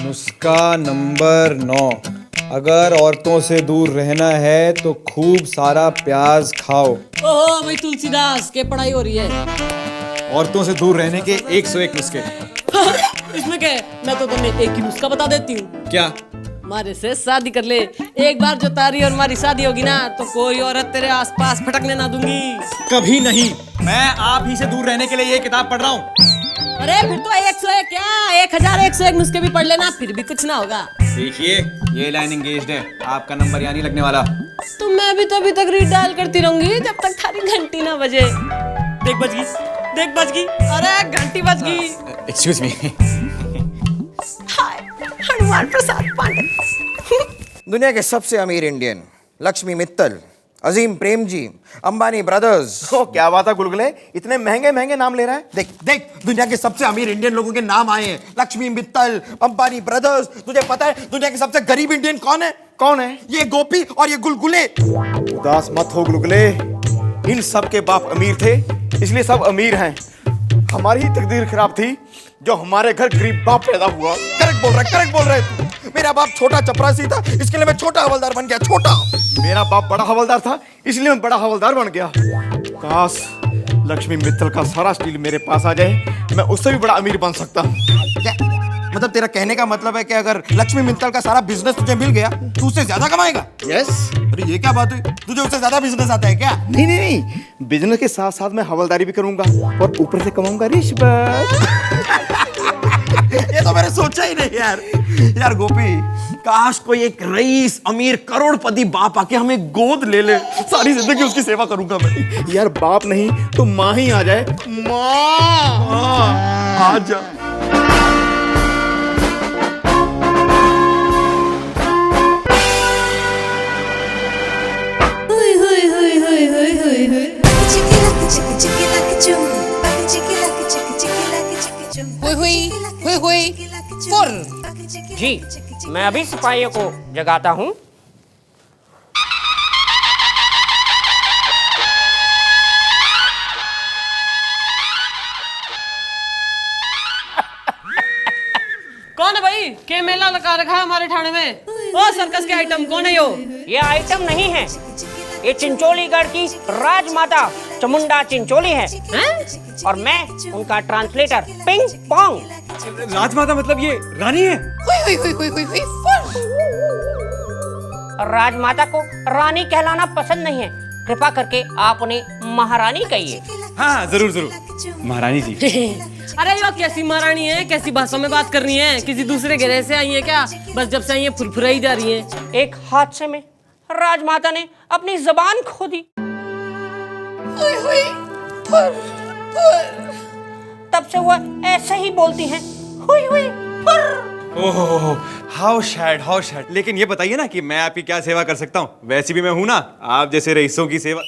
नुस्खा नंबर 9, अगर औरतों से दूर रहना है तो खूब सारा प्याज खाओ। ओहो भाई तुलसीदास के पढ़ाई हो रही है। औरतों से दूर रहने के 101 नुस्खे। इसमें क्या है? मैं तो तुम्हें एक ही नुस्खा बता देती हूँ। क्या? हमारे से शादी कर ले। एक बार जो तारी और हमारी शादी होगी ना तो कोई औरत तेरे आसपास फटकने ना दूंगी। कभी नहीं। मैं आप ही से दूर रहने के लिए ये किताब पढ़ रहा हूँ। अरे फिर तो 101 क्या 1101 नुस्खे भी पढ़ लेना, फिर भी कुछ ना होगा। देखिए ये लाइन एंगेज्ड है, आपका नंबर यहाँ नहीं लगने वाला। तो मैं भी तभी तक रीड डायल करती रहूंगी जब तक थारी घंटी ना बजे। देख बज गई, देख बज गई, अरे घंटी बज गई। Excuse me. Hi Hanuman Prasad Pandey. दुनिया के सबसे अमीर Indian Lakshmi Mittal, Azim Premji, Ambani brothers. ओ क्या बात है गुलगुले, इतने महंगे महंगे नाम ले रहा है। देख देख, दुनिया के सबसे अमीर इंडियन लोगों के नाम आए हैं। लक्ष्मी मित्तल, अंबानी ब्रदर्स। तुझे पता है दुनिया के सबसे गरीब इंडियन कौन है? कौन है? ये गोपी और ये गुलगुले। उदास मत हो गुलगुले, इन सब के बाप अमीर थे इसलिए सब अमीर हैं। हमारी ही तकदीर खराब थी जो हमारे घर गरीब बाप पैदा हुआ। करेक्ट बोल रहा है तू। मेरा बाप छोटा चपरासी था, इसके लिए मैं छोटा हवलदार बन गया। छोटा। मेरा बाप बड़ा हवलदार था इसलिए मैं बड़ा हवलदार बन गया। काश लक्ष्मी मित्तल का सारा स्टील मेरे पास आ जाए, मैं उससे भी बड़ा अमीर बन सकता। क्या मतलब तेरा कहने का मतलब है कि अगर लक्ष्मी मित्तल का सारा बिजनेस तुझे मिल गया तू उससे ज्यादा कमाएगा? यस। अरे ये क्या बात हुई, तुझे उससे ज्यादा बिजनेस आता है क्या? नहीं, बिजनेस के साथ साथ मैं हवलदारी भी करूंगा और ऊपर से कमाऊंगा रिश्वत। ये तो मैंने सोचा ही नहीं यार। यार गोपी, काश कोई एक रईस अमीर करोड़पति बाप आके हमें गोद ले ले, सारी जिंदगी उसकी सेवा करूंगा मैं। यार बाप नहीं तो माँ ही आ जाए। माँ आ जा। जी, मैं अभी सिपाहियों को जगाता हूँ। कौन है भाई? के मेला लगा रखा है हमारे थाने में? ओ सर्कस के आइटम कौन है यो? ये आइटम नहीं है, ये चिंचोलीगढ़ की राजमाता चामुंडा चिंचोली है। और मैं उनका ट्रांसलेटर पिंग पोंग। राजमाता मतलब ये रानी है? राजमाता को रानी कहलाना पसंद नहीं है, कृपा करके आप उन्हें महारानी कहिए। हाँ जरूर महारानी जी। अरे यो कैसी महारानी है, कैसी भाषा में बात कर रही है? किसी दूसरे ग्रह से आई है क्या? बस जब से आई है फुरफुराई जा रही है। एक हादसे में राजमाता ने अपनी जबान खो दी। तब से वह ऐसे ही बोलती हैं। हुई हुई फुर। Oh how sad. लेकिन ये बताइए ना कि मैं आपकी क्या सेवा कर सकता हूँ? वैसे भी मैं हूं ना आप जैसे रईसों की सेवा।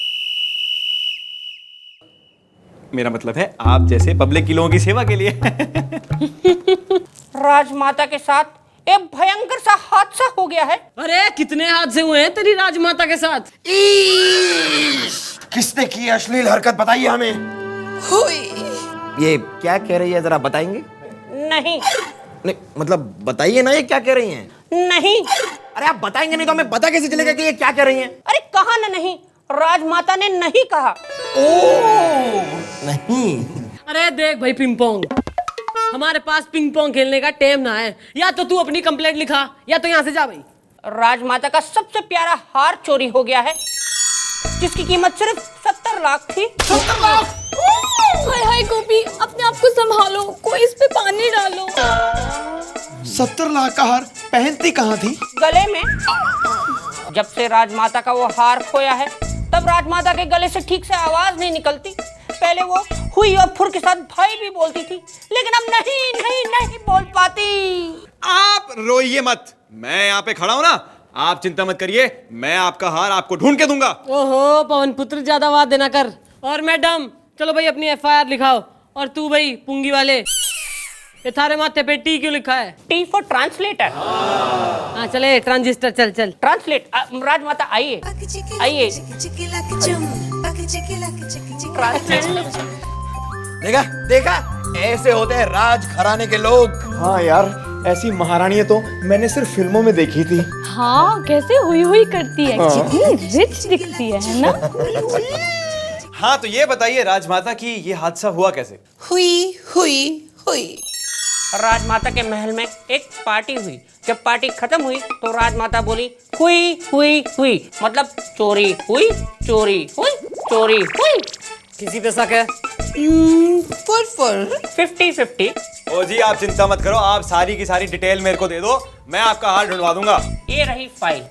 मेरा मतलब है आप जैसे पब्लिक की लोगों की सेवा के लिए। राजमाता के साथ एक भयंकर सा हादसा हो गया है। अरे कितने हादसे हुए हैं तेरी राजमाता के साथ? किसने की अश्लील हरकत बताइए हमें। ये क्या कह रही है, जरा बताएंगे? नहीं मतलब बताइए ना, ये क्या कह रही हैं? नहीं। अरे आप बताएंगे नहीं तो हमें पता कैसे चलेगा कि ये क्या कह रही हैं? अरे कहा ना नहीं, राजमाता ने नहीं कहा। नहीं। अरे देख भाई पिंपोंग, हमारे पास पिंग पोंग खेलने का टाइम ना है। या तो तू अपनी कंप्लेंट लिखा या तो यहाँ से जा भाई। राजमाता का सबसे प्यारा हार चोरी हो गया है, जिसकी कीमत सिर्फ 70 लाख थी। 70 लाख? हाय गोपी, अपने आप को संभालो, कोई इस पे पानी डालो। 70 लाख का हार पहनती कहाँ थी? गले में। जब से राजमाता का वो हार खोया है तब राजमाता के गले से ठीक से आवाज नहीं निकलती। पहले वो हुई और फुर के साथ भाई भी बोलती थी, लेकिन अब नहीं बोल पाती। आप रोइए मत, मैं यहाँ पे खड़ा हूँ ना, आप चिंता मत करिए, मैं आपका हार आपको ढूंढ के दूंगा। ओहो पवन पुत्र, ज्यादा बात देना कर। और मैडम चलो भाई अपनी FIR लिखाओ। और तू भाई पुंगी वाले, ये थारे माथे पे टी क्यों लिखा है? T for translator. हाँ चले ट्रांजिस्टर, चल ट्रांसलेट। राजमाता आइए। देखा ऐसे होते हैं राज घराने के लोग। हाँ यार, ऐसी महारानियां तो मैंने सिर्फ फिल्मों में देखी थी। हाँ, कैसे हुई हुई करती है, कितनी रिच दिखती है ना? हाँ तो ये बताइए राजमाता की ये हादसा हुआ कैसे? हुई हुई हुई। राजमाता के महल में एक पार्टी हुई। जब पार्टी खत्म हुई तो राजमाता बोली हुई हुई हुई, मतलब चोरी हुई चोरी हुई चोरी हुई। किसी पे शक है? फुर 50-50। ओ जी आप चिंता मत करो, आप सारी की सारी डिटेल मेरे को दे दो, मैं आपका हार ढूंढवा दूंगा। ये रही फाइल,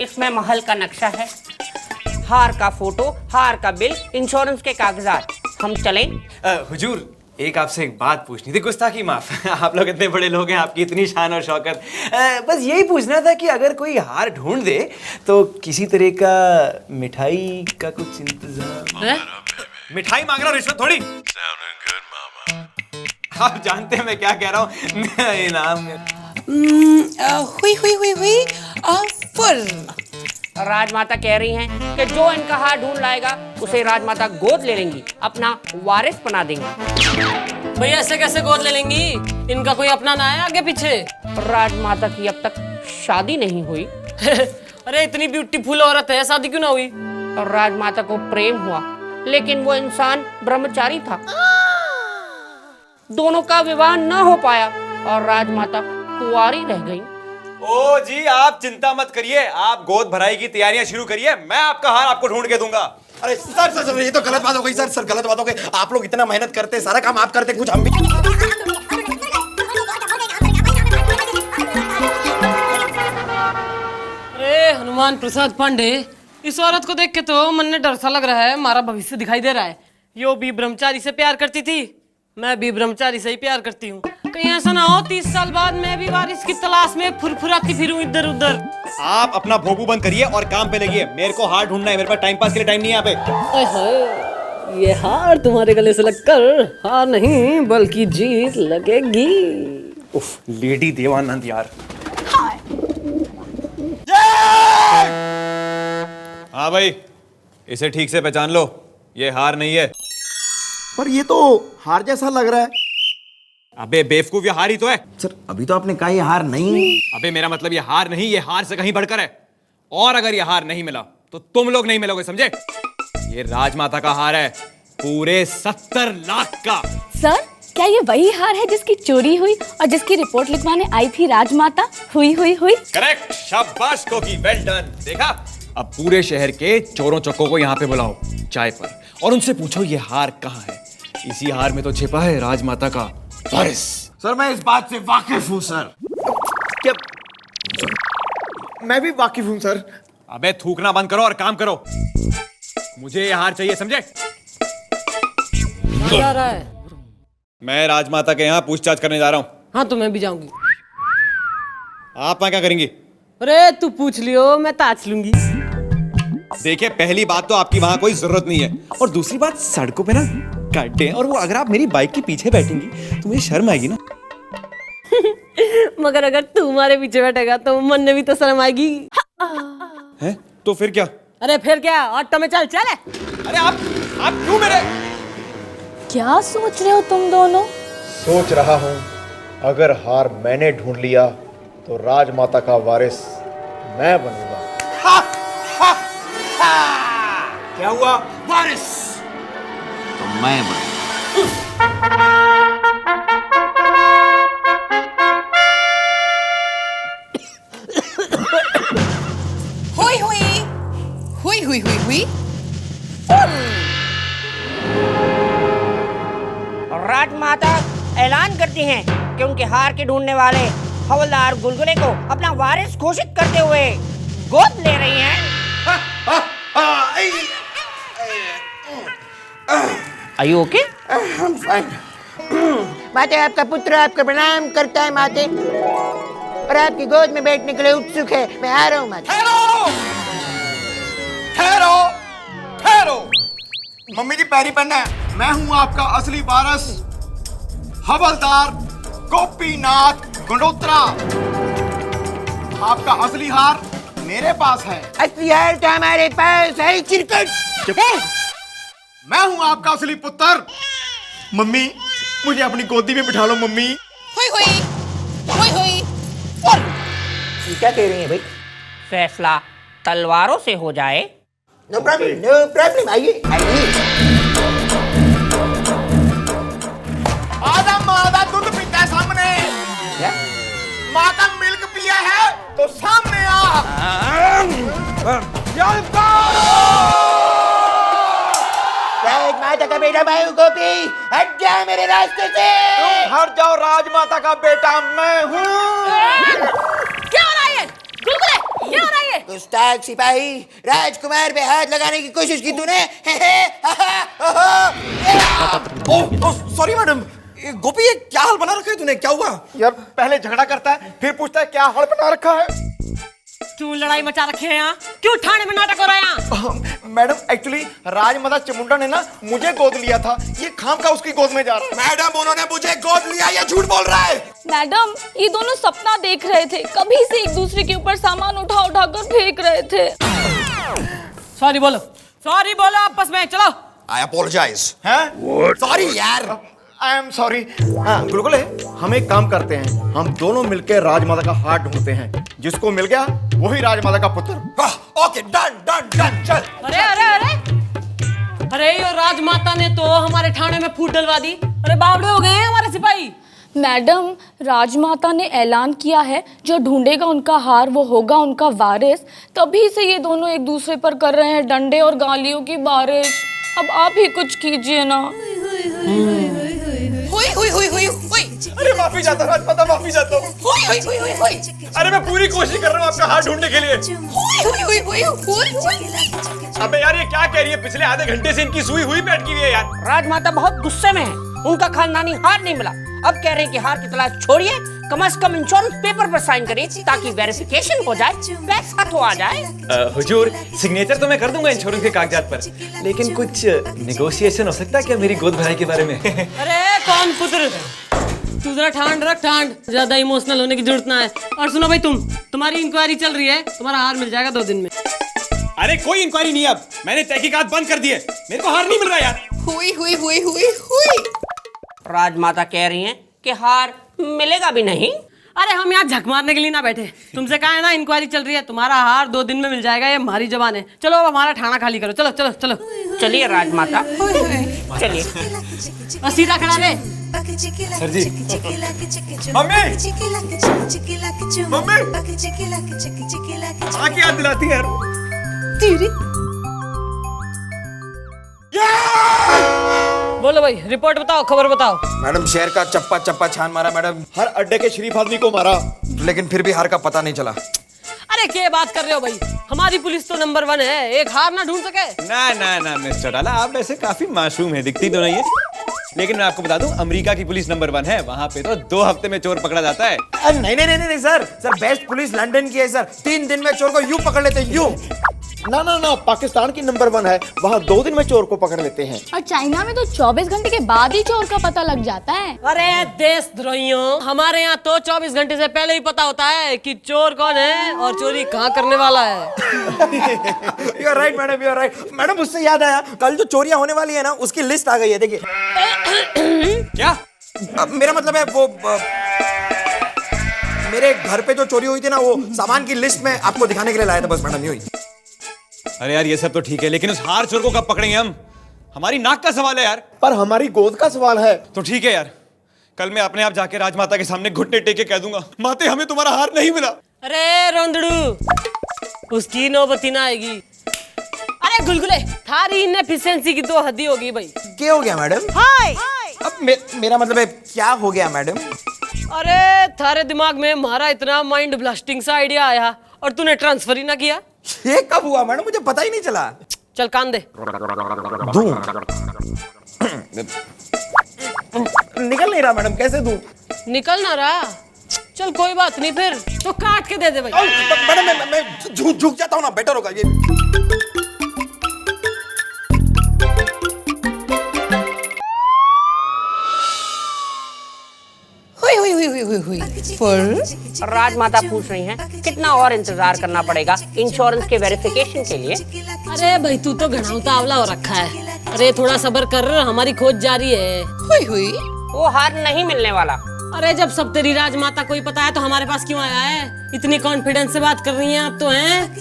इसमें महल का नक्शा है, हार का फोटो, हार का बिल, इंश्योरेंस के कागजात। हम चलें? हुजूर एक आपसे एक बात पूछनी थी, गुस्ताखी माफ आप लोग इतने बड़े लोग हैं, आपकी इतनी शान और शौकत, बस यही पूछना था कि अगर कोई हार ढूंढ दे तो किसी तरह का मिठाई का कुछ इंतजाम। हैं? मिठाई मांग रहा हूँ, रिश्वत थोड़ी। आप जानते हैं मैं क्या कह रहा हूँ। इनाम हुई हुई हुई हुई फुर। राजमाता कह रही हैं कि जो इनका हार ढूंढ लाएगा उसे राजमाता गोद ले लेंगी, अपना वारिस बना देंगी। भैया ऐसे कैसे गोद ले लेंगी? इनका कोई अपना ना है आगे पीछे? राजमाता की अब तक शादी नहीं हुई। अरे इतनी ब्यूटीफुल औरत है, शादी क्यों ना हुई? और राजमाता को प्रेम हुआ, लेकिन वो इंसान ब्रह्मचारी था। दोनों का विवाह न हो पाया और राजमाता कुंवारी रह गई। ओ जी आप चिंता मत करिए, आप गोद भराई की तैयारियां शुरू करिए, मैं आपका हार आपको ढूंढ के दूंगा। अरे सर ये तो गलत बात हो गई सर गलत बात हो गई। आप लोग इतना मेहनत करते, सारा काम आप करते, कुछ हम भी। अरे हनुमान प्रसाद पांडे, इस औरत को देख के तो मन में डर सा लग रहा है, हमारा भविष्य दिखाई दे रहा है। यो भी ब्रह्मचारी से प्यार करती थी, मैं भी ब्रह्मचारी से ही प्यार करती हूँ। कहीं ऐसा ना हो 30 साल बाद मैं भी वारिस की तलाश में फुरफुराती फिरूं इधर उधर। आप अपना भोंपू बंद करिए और काम पे लगिए, मेरे को हार ढूंढना है, मेरे पास टाइम पास के लिए टाइम नहीं है यहाँ पे। ओए होए, ये हार तुम्हारे गले से लगकर हार नहीं बल्कि जीत लगेगी। उफ, लेडी देवानंद यार। हाँ भाई, इसे ठीक से पहचान लो, ये हार नहीं है। पर ये तो हार जैसा लग रहा है। अबे बेवकूफ, ये हार ही तो है। सर अभी तो आपने कहा ये हार नहीं। अबे मेरा मतलब ये हार नहीं, ये हार से कहीं बढ़कर है। और अगर ये हार नहीं मिला तो तुम लोग नहीं मिलोगे, समझे? ये राजमाता का हार है, पूरे 70 लाख का। सर, क्या ये वही हार है जिसकी चोरी हुई और जिसकी रिपोर्ट लिखवाने आई थी राजमाता? हुई हुई हुई। करेक्ट, शाबाश कोकी, वेल डन। देखा, अब पूरे शहर के चोरों चक्कों को यहाँ पे बुलाओ चाय पर और उनसे पूछो ये हार कहाँ है। इसी हार में तो छिपा है राजमाता का वारिस। सर मैं इस बात से वाकिफ हूँ सर। क्या मैं भी वाकिफ हूँ सर। अबे थूकना बंद करो और काम करो, मुझे ये हार चाहिए, समझे? कहाँ जा रहा है? मैं राजमाता के यहाँ पूछताछ करने जा रहा हूँ। हाँ तो मैं भी जाऊंगी। आप वहाँ क्या करेंगी? अरे तू पूछ लियो, मैं ताच लूंगी। देखिए, पहली बात तो आपकी वहां कोई जरूरत नहीं है, और दूसरी बात सड़कों पे ना गड्ढे हैं, और वो अगर आप मेरी बाइक के पीछे बैठेंगी तो मुझे शर्म आएगी ना। मगर अगर तू हमारे पीछे बैठेगा तो मन में भी तो शर्म आएगी। हैं? तो फिर क्या? अरे फिर क्या, ऑटो में चल चले। अरे आप क्यों मेरे? क्या सोच रहे हो तुम दोनों? सोच रहा हूँ अगर हार मैंने ढूंढ लिया तो राजमाता का वारिस मैं बनूंगा। क्या हुआ? वारिस तो मैं हुई हुई हुई हुई हुई हुई। राजमाता ऐलान करती हैं कि उनके हार के ढूंढने वाले हवलदार गुलगुले को अपना वारिस घोषित करते हुए गोद ले रही हैं। Are you okay? I'm fine. माते आपका पुत्र आपका प्रणाम करता है माते, और आपकी गोद में बैठने के लिए उत्सुक है। मैं आ रहा हूँ माते। ठहरो। मम्मी जी पैरी पन्ना है। मैं हूँ आपका असली वारिस हवलदार गोपीनाथ गुंडोत्रा। आपका असली हार मेरे पास है। असली हार तो हमारे पास है चिरकट। मैं हूँ आपका असली पुत्र। मम्मी मुझे अपनी गोदी में बिठा लो मम्मी। हुई हुई हुई हुई ये क्या कह रही हैं भाई? फैसला तलवारों से हो जाए। नो प्रॉब्लम, आइए आइए। आधा दूध पीता है सामने, माँ का मिल्क पिया है तो सामने आ। राजमाता का बेटा भाई गोपी, हट जा मेरे रास्ते से। हट जाओ, राजमाता का बेटा मैं हूँ। क्या हो रहा है? गुलगुले, क्या हो रहा है? गुस्ताख सिपाही, राजकुमार पे हाथ लगाने की कोशिश की तूने। Sorry madam. गोपी, ये क्या हाल बना रखा है तूने? क्या हुआ? यार पहले झगड़ा करता है, फिर पूछता है क्या हाल बना रखा है। क्यों लड़ाई मचा रखी है यहाँ? क्यों थाने में नाटक हो रहा है यहाँ? मैडम एक्चुअली राजमाता चामुंडा ने ना मुझे गोद लिया था, ये खाम का उसकी गोद में जा रहा है। मैडम, उन्होंने मुझे गोद लिया, ये झूठ बोल रहा है। मैडम, ये दोनों सपना देख रहे थे, कभी से एक दूसरे के ऊपर सामान उठा उठा कर फेंक रहे थे। सॉरी बोलो आपस में, चलो। आई अपोलोजाइज। हैं? सॉरी यार। I am sorry. हाँ गुलगुले, हम एक काम करते हैं, हम दोनों मिलकर राजमाता का हाथ ढूंढते हैं, जिसको मिल गया वही राजमाता का पुत्र। ओके, डन डन डन, चल। अरे यो राजमाता ने तो हमारे थाने में फूट डलवा दी। अरे बावड़े हो गए हैं हमारे सिपाही। मैडम, राजमाता ने ऐलान किया है जो ढूंढेगा उनका हार वो होगा उनका वारिस। तभी से ये दोनों एक दूसरे पर कर रहे हैं डंडे और गालियों की बारिश। अब आप ही कुछ कीजिए ना। अरे माफी चाहता हूँ राजमाता, माफी चाहता हूँ। अरे मैं पूरी कोशिश कर रहा हूँ आपका हाथ ढूंढने के लिए। अबे यार, ये क्या कह रही है? पिछले आधे घंटे से इनकी सुई हुई पे अटकी हुई है यार। राजमाता बहुत गुस्से में है, उनका खानदानी हार नहीं मिला। अब कह रहे हैं कि हार की तलाश छोड़िए, कम से कम इंश्योरेंस पेपर पर साइन करिए ताकि वेरिफिकेशन हो जाए, पैसा तो आ जाए। हुजूर, सिग्नेचर तो मैं कर दूंगा इंश्योरेंस के कागजात पर, लेकिन कुछ नेगोशिएशन हो सकता है क्या मेरी गोद भराई के बारे में? अरे कौन पुत्र, तू जरा ठांड रख, ठांड, ज्यादा इमोशनल होने की जरूरत ना है। और सुनो भाई, तुम्हारी इंक्वायरी चल रही है, तुम्हारा हार मिल जाएगा 2 दिन में। अरे कोई इंक्वायरी नहीं, अब मैंने तहकीकात बंद कर दी है, मेरे को हार नहीं मिल रहा यार। हुई। राजमाता कह रही हैं कि हार मिलेगा भी नहीं। अरे हम यहाँ झक मारने के लिए ना बैठे, तुमसे कहा है ना इंक्वायरी चल रही है, तुम्हारा हार 2 दिन में मिल जाएगा, ये हमारी जबान है। चलो अब हमारा ठाणा खाली करो, चलो चलो चलो। चलिए राजमाता, चलिए। और सीधा खड़ा रहे। सर जी। मम्मी, मम्मी, आके याद दिलाती है यार। बोलो भाई, रिपोर्ट बताओ, खबर बताओ। मैडम, शहर का चप्पा चप्पा छान मारा मैडम, हर अड्डे के शरीफ आदमी को मारा, लेकिन फिर भी हार का पता नहीं चला। अरे क्या बात कर रहे हो भाई, हमारी पुलिस तो नंबर 1 है, एक हार ना ढूंढ सके। ना ना ना मिस्टर डाला, आप वैसे काफी मासूम है, दिखती तो नहीं है, लेकिन मैं आपको बता दूं अमेरिका की पुलिस नंबर 1 है, वहाँ पे तो 2 हफ्ते में चोर पकड़ा जाता है। नहीं सर, बेस्ट पुलिस लंदन की है सर, 3 दिन में चोर को यूं पकड़ लेते हैं, यूं। ना, पाकिस्तान की नंबर 1 है, वहाँ 2 दिन में चोर को पकड़ लेते हैं। और चाइना में तो 24 घंटे के बाद ही चोर का पता लग जाता है। अरे देशद्रोहियों, हमारे यहाँ तो 24 घंटे से पहले ही पता होता है कि चोर कौन है और चोरी कहाँ करने वाला है। You are right madam, you are right. Madam, उससे याद आया, कल जो चोरियां होने वाली है ना, उसकी लिस्ट आ गई है, देखिए। क्या? मेरा मतलब है वो मेरे घर पे जो चोरी हुई थी ना, वो सामान की लिस्ट में आपको दिखाने के लिए लाया था, बस मैडम, यूं ही। अरे यार ये सब तो ठीक है, लेकिन उस हार चोर को कब पकड़ेंगे हम? हमारी नाक का सवाल है यार। पर हमारी गोद का सवाल है। तो ठीक है यार, कल मैं अपने आप जाके राजमाता के सामने घुटने टेके कह दूंगा, माते हमें तुम्हारा हार नहीं मिला। अरे रोंदड़ू, उसकी नौबती ना आएगी। अरे गुलगुले, थारी इनएफिशिएंसी की तो हद्दी होगी भाई। क्या हो गया मैडम? हाय, अब मेरा मतलब है क्या हो गया मैडम? अरे थारे दिमाग में हमारा इतना माइंड ब्लास्टिंग सा आइडिया आया और तूने ट्रांसफर ही ना किया। ये कब हुआ मैडम? मुझे पता ही नहीं चला। चल कान दे। निकल नहीं रहा मैडम, कैसे दूं? निकल ना रहा? चल कोई बात नहीं, फिर तो काट के दे दे भाई। मैडम, मैं झुक जाता हूँ ना, बेटर होगा ये। राजमाता पूछ रही हैं कितना और इंतजार करना पड़ेगा इंश्योरेंस के वेरिफिकेशन के लिए। अरे भाई तू तो घना उतावला हो रखा है। अरे थोड़ा सब्र कर, हमारी खोज जारी है। वो हार नहीं मिलने वाला। अरे जब सब तेरी राजमाता को ही पता है तो हमारे पास क्यों आया है? इतनी कॉन्फिडेंस से बात कर रही हैं आप तो हैं?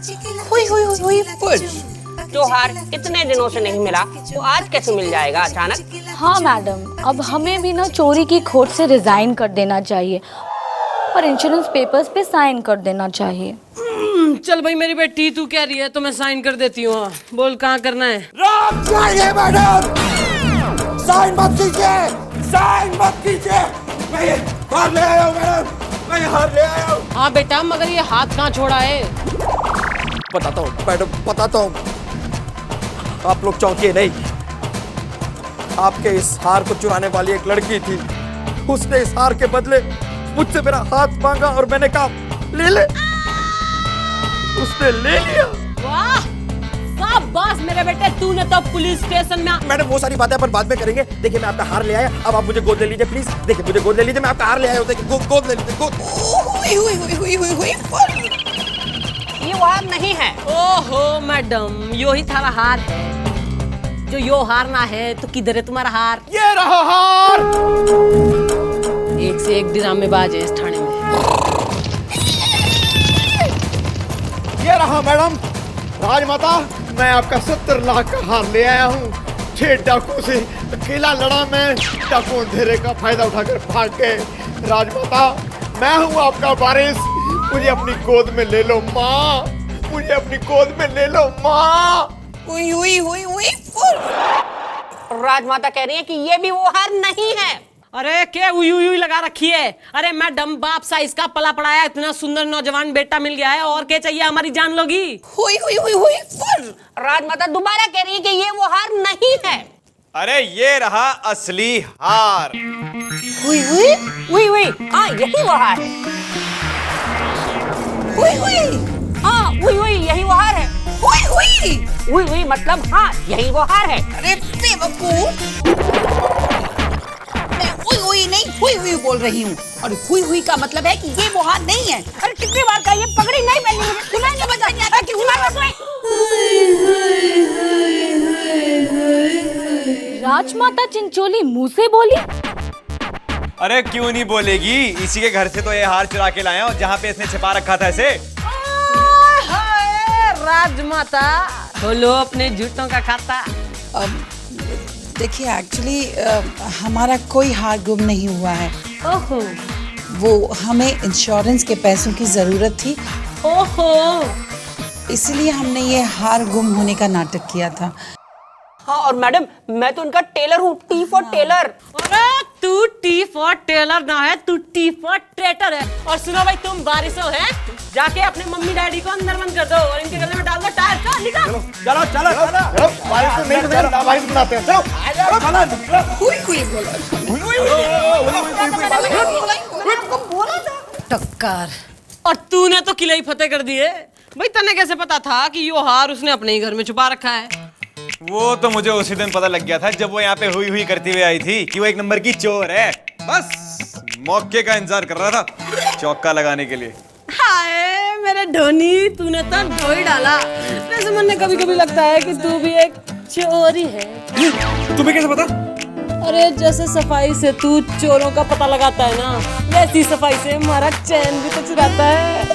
जो हार इतने दिनों से नहीं मिला वो आज कैसे मिल जाएगा अचानक? हाँ मैडम, अब हमें भी ना चोरी की खोट से रिजाइन कर देना चाहिए और इंश्योरेंस पेपर्स पे साइन कर देना चाहिए। चल भाई मेरी बेटी, तू कह रही है तो मैं साइन कर देती हूँ। बोल कहाँ करना है? मैडम, साइन मत कीजिए, साइन मत कीजिए। मैं ये हार ले आया हूँ मैडम, मैं ये हार ले आया हूँ। हाँ बेटा, मगर ये हाथ कहाँ छोड़ा है? बताता हूँ मैडम, बताता हूँ। आप लोग चौंकिए नहीं। आपके इस हार को चुराने वाली एक लड़की थी। उसने इस हार के बदले मुझसे मेरा हाथ मांगा और मैंने कहा ले ले। उसने ले लिया। वाह, शाबाश मेरे बेटे, तूने तो पुलिस स्टेशन में। मैडम वो सारी बातें अपन बाद में करेंगे। देखिए मैं आपका हार ले आया, अब आप मुझे गोद ले लीजिए प्लीज। देखिए मुझे गोद ले लीजिए, मैं आपका हार ले आया हूँ। देखिए गोद ले लीजिए, गोद। ये वो हार नहीं है। ओहो मैडम, यो ही थारा हार है। जो यो हार ना है तो किधर है तुम्हारा हार? ये रहा हार। एक से एक ड्रामेबाज है इस थाने में। ये रहा मैडम, राजमाता, मैं आपका 70 लाख का हार ले आया हूँ। 6 डाकुओं से अकेला लड़ा मैं, डाकुओं अंधेरे का फायदा उठाकर भाग गए। राजमाता, मैं हूँ आपका वारिस, मुझे अपनी गोद में ले लो माँ, मुझे अपनी गोद में ले लो माँ। राजमाता कह रही है कि ये भी वो हार नहीं है। अरे क्या उई लगा रखी है? अरे मैडम, बाप साइज का पला पड़ाया इतना सुंदर नौजवान बेटा मिल गया है, और क्या चाहिए? हमारी जान लोगी। राजमाता दोबारा कह रही है कि ये वो हार नहीं है। अरे ये रहा असली हार। हुई हाँ यही वो हार है। हाँ हुई यही वो हार है। हुई मतलब हाँ यही वो हार है। अरे बेवकूफ, मैं हुई नहीं हुई बोल रही हूँ, और हुई का मतलब है कि ये वो हार नहीं है। अरे कितनी बार का ये पगड़ी नहीं पहनी मुझे सुनाई नहीं बजा। कितनी बार सुनाई? राजमाता चिंचोली मुंह से बोली। अरे क्यों नहीं बोलेगी, इसी के घर से तो ये हार चुरा के लाया और जहाँ पे इसने छिपा रखा था इसे। राजमाता, खोलो अपने झूठों का खाता। देखिए एक्चुअली हमारा कोई हार गुम नहीं हुआ है। ओहो, वो हमें इंश्योरेंस के पैसों की जरूरत थी, ओहो, इसलिए हमने ये हार गुम होने का नाटक किया था। हाँ और मैडम, मैं तो उनका टेलर हूँ, टी फॉर टेलर। अरे तू टी फॉर टेलर ना है, तू टी फॉर ट्रेटर है। और सुनो भाई, तुम बारिशों हैं, जाके अपने मम्मी डैडी को अंदर बंद कर दो और इनके गले में डाल दो टायर का। निकाल। चलो चलो चलो, बारिश तो नहीं बनाते, बारिश बनाते हैं। चलो टक्कर। और तूने तो किले ही फतेह कर दिए भाई। तने कैसे पता था कि यो हार उसने अपने ही घर में छुपा रखा है? वो तो मुझे उसी दिन पता लग गया था जब वो यहाँ पे हुई करती हुई आई थी कि वो एक नंबर की चोर है। बस मौके का इंतजार कर रहा था चौका लगाने के लिए। हाय मेरे धोनी, तूने तो धो ही डाला। वैसे मन कभी कभी लगता है कि तू भी एक चोर ही है। तुम्हें कैसे पता? अरे जैसे सफाई से तू चोरों का पता लगाता है ना, वैसी सफाई से हमारा चैन भी तो चुराता है।